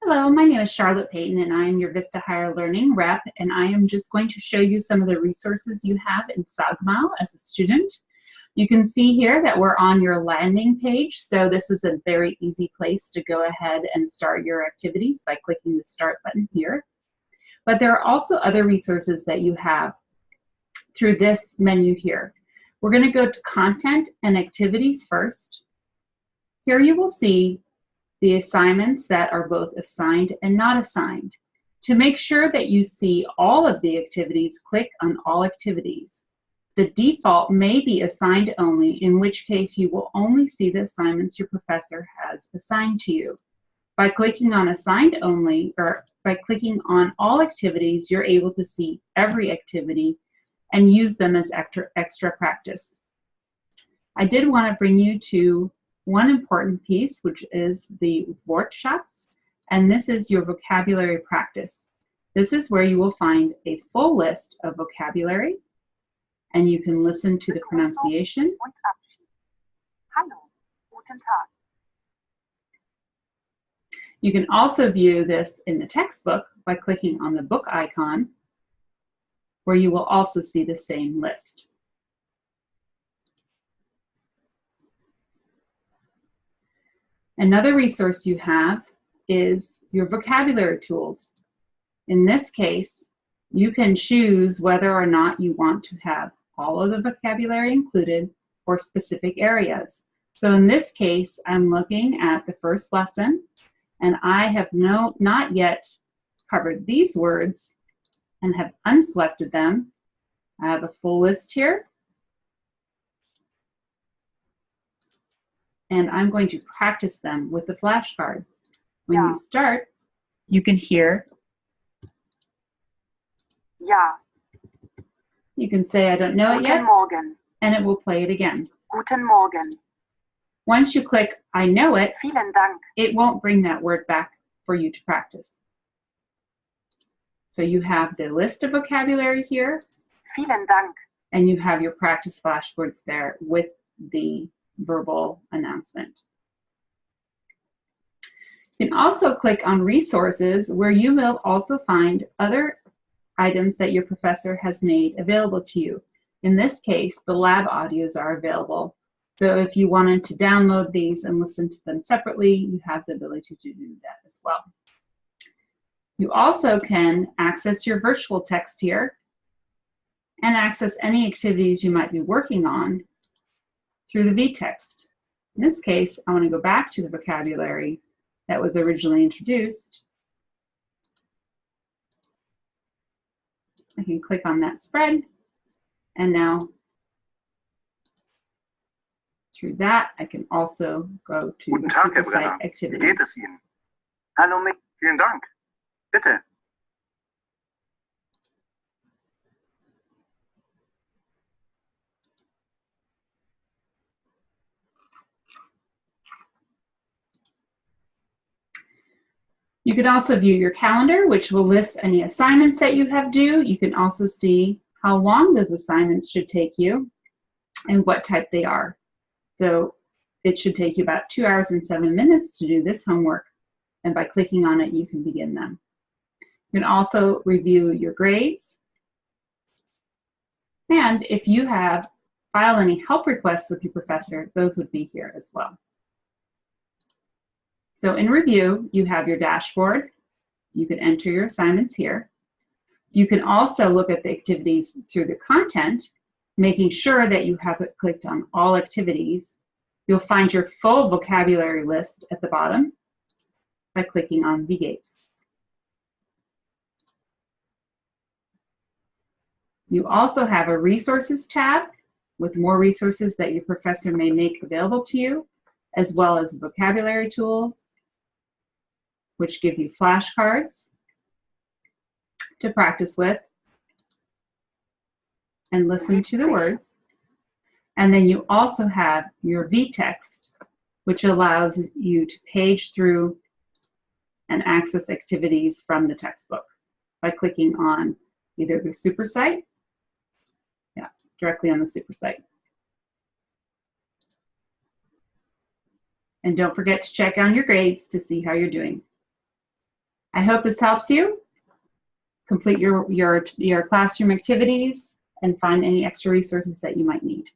Hello, my name is Charlotte Payton and I am your Vista Higher Learning rep, and I am just going to show you some of the resources you have in Sag Mal as a student. You can see here that we're on your landing page, so this is a very easy place to go ahead and start your activities by clicking the Start button here. But there are also other resources that you have through this menu here. We're going to go to Content and Activities first. Here you will see the assignments that are both assigned and not assigned. To make sure that you see all of the activities, click on All Activities. The default may be assigned only, in which case you will only see the assignments your professor has assigned to you. By clicking on Assigned Only, or by clicking on All Activities, you're able to see every activity and use them as extra practice. I did want to bring you to one important piece, which is the Wortschatz, and this is your vocabulary practice. This is where you will find a full list of vocabulary, and you can listen to the pronunciation. Hallo, guten Tag. You can also view this in the textbook by clicking on the book icon, where you will also see the same list. Another resource you have is your vocabulary tools. In this case, you can choose whether or not you want to have all of the vocabulary included or specific areas. So in this case, I'm looking at the first lesson, and I have not yet covered these words and have unselected them. I have a full list here. And I'm going to practice them with the flashcard. When you start, you can hear. Ja. You can say, I don't know it yet, Guten Morgen. and it will play it again. Guten Morgen. Once you click, I know it, Vielen Dank. it won't bring that word back for you to practice. So you have the list of vocabulary here. Vielen Dank. And you have your practice flashcards there with the verbal announcement. You can also click on resources, where you will also find other items that your professor has made available to you. In this case, the lab audios are available. So if you wanted to download these and listen to them separately, you have the ability to do that as well. You also can access your virtual text here and access any activities you might be working on through the vText. In this case, I want to go back to the vocabulary that was originally introduced. I can click on that spread, and now through that, I can also go to Guten the Tag, Herr Supersite Brenner. Wie activity. geht es Ihnen? Hallo, vielen Dank. Bitte. You can also view your calendar, which will list any assignments that you have due. You can also see how long those assignments should take you and what type they are. So it should take you about 2 hours and 7 minutes to do this homework, and by clicking on it, you can begin them. You can also review your grades, and if you have filed any help requests with your professor, those would be here as well. So in review, you have your dashboard. You can enter your assignments here. You can also look at the activities through the content, making sure that you have it clicked on all activities. You'll find your full vocabulary list at the bottom by clicking on VGates. You also have a resources tab with more resources that your professor may make available to you, as well as vocabulary tools, which give you flashcards to practice with and listen to the words. And then you also have your vText, which allows you to page through and access activities from the textbook by clicking on either the Supersite, directly on the Supersite. And don't forget to check on your grades to see how you're doing. I hope this helps you complete your classroom activities and find any extra resources that you might need.